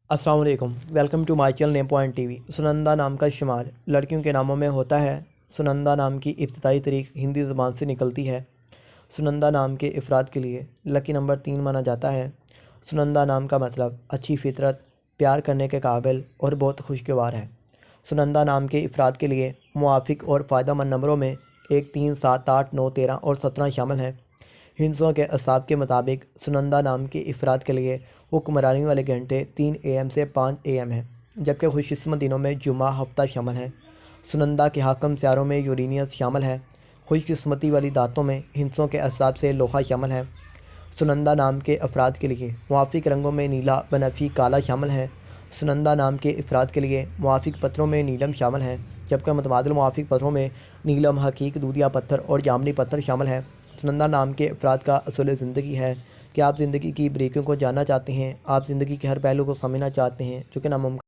अस्सलाम वालेकुम, welcome to my channel name point TV. Sunanda नाम का शुमार लड़कियों के नामों में होता है। सुनंदा नाम की इब्तिदाई तारीख हिंदी ज़बान से निकलती है। सुनंदा नाम के अफराद के लिए लकी नंबर 3 माना जाता है। सुनंदा नाम का मतलब अच्छी फितरत, प्यार करने के काबिल और बहुत खुशगवार है। सुनंदा नाम के अफराद के लिए मुआफ़िक और फ़ायदेमंद नंबरों में 1, 3, 7, 8, 9, 13 और 17 शामिल हैं। हिंदुओं के असाब के मुताबिक सुनंदा नाम के अफराद के लिए हुक्मरानी वाले घंटे 3 AM से 5 AM हैं, जबकि खुशकिस्मत दिनों में जुमा हफ्ता शामिल है। सुनंदा के हाकम सियारों में यूरेनियस शामिल है। खुशकिस्मती वाली दातों में हिंदुओं के असाब से लोहा शामिल है। सुनंदा नाम के अफराद के लिए मुआफ़िक रंगों में नीला, बनफी, काला शामिल है। सुनंदा नाम के अफराद के लिए मुआफ़िक पत्थरों में नीलम शामिल है, जबकि मुतबादिल मुआफ़िक पत्थरों में नीलम, हकीक, दूधिया पत्थर और जामनी पत्थर शामिल है। सुनंदा नाम के अफराद का असूल ज़िंदगी है कि आप ज़िंदगी की बारीकियों को जानना चाहते हैं, आप ज़िंदगी के हर पहलू को समझना चाहते हैं, जो कि नामुमकिन